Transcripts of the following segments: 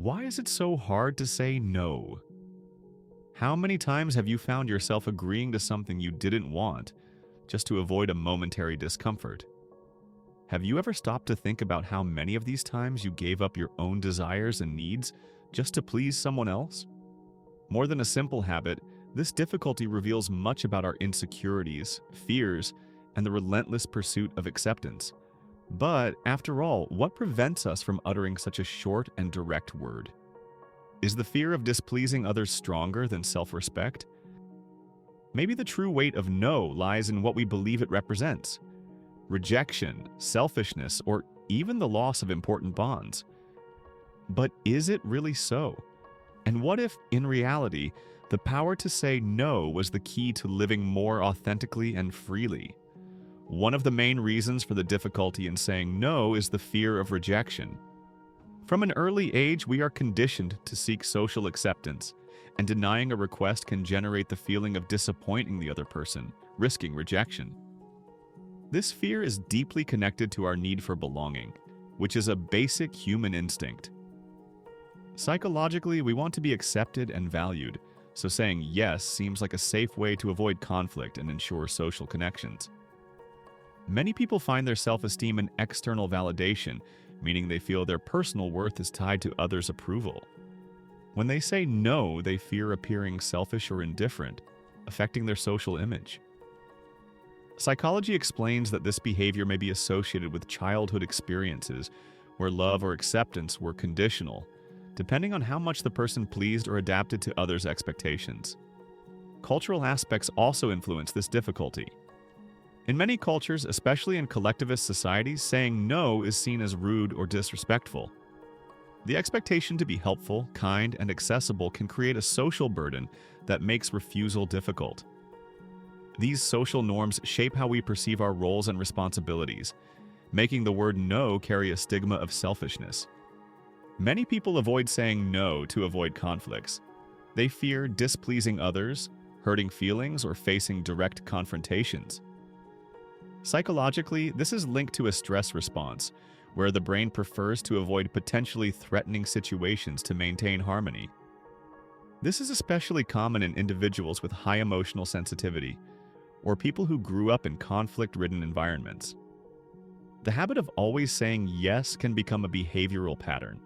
Why is it so hard to say no? How many times have you found yourself agreeing to something you didn't want just to avoid a momentary discomfort? Have you ever stopped to think about how many of these times you gave up your own desires and needs just to please someone else? More than a simple habit, this difficulty reveals much about our insecurities, fears, and the relentless pursuit of acceptance. But, after all, what prevents us from uttering such a short and direct word? Is the fear of displeasing others stronger than self-respect? Maybe the true weight of no lies in what we believe it represents: rejection, selfishness, or even the loss of important bonds. But is it really so? And what if, in reality, the power to say no was the key to living more authentically and freely? One of the main reasons for the difficulty in saying no is the fear of rejection. From an early age, we are conditioned to seek social acceptance, and denying a request can generate the feeling of disappointing the other person, risking rejection. This fear is deeply connected to our need for belonging, which is a basic human instinct. Psychologically, we want to be accepted and valued, so saying yes seems like a safe way to avoid conflict and ensure social connections. Many people find their self-esteem in external validation, meaning they feel their personal worth is tied to others' approval. When they say no, they fear appearing selfish or indifferent, affecting their social image. Psychology explains that this behavior may be associated with childhood experiences where love or acceptance were conditional, depending on how much the person pleased or adapted to others' expectations. Cultural aspects also influence this difficulty. In many cultures, especially in collectivist societies, saying no is seen as rude or disrespectful. The expectation to be helpful, kind, and accessible can create a social burden that makes refusal difficult. These social norms shape how we perceive our roles and responsibilities, making the word no carry a stigma of selfishness. Many people avoid saying no to avoid conflicts. They fear displeasing others, hurting feelings, or facing direct confrontations. Psychologically, this is linked to a stress response, where the brain prefers to avoid potentially threatening situations to maintain harmony. This is especially common in individuals with high emotional sensitivity, or people who grew up in conflict-ridden environments. The habit of always saying yes can become a behavioral pattern.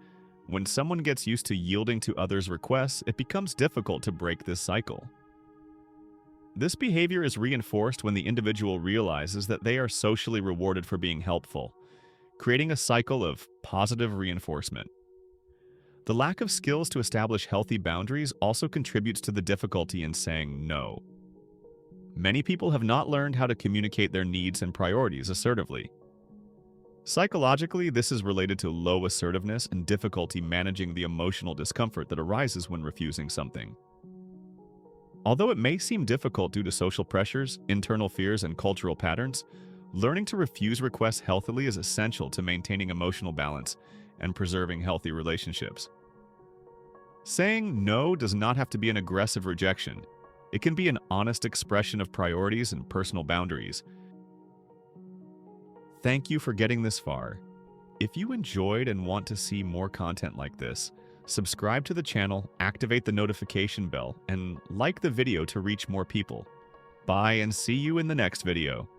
When someone gets used to yielding to others' requests, it becomes difficult to break this cycle. This behavior is reinforced when the individual realizes that they are socially rewarded for being helpful, creating a cycle of positive reinforcement. The lack of skills to establish healthy boundaries also contributes to the difficulty in saying no. Many people have not learned how to communicate their needs and priorities assertively. Psychologically, this is related to low assertiveness and difficulty managing the emotional discomfort that arises when refusing something. Although it may seem difficult due to social pressures, internal fears, and cultural patterns, learning to refuse requests healthily is essential to maintaining emotional balance and preserving healthy relationships. Saying no does not have to be an aggressive rejection. It can be an honest expression of priorities and personal boundaries. Thank you for getting this far. If you enjoyed and want to see more content like this, subscribe to the channel, activate the notification bell, and like the video to reach more people. Bye and see you in the next video.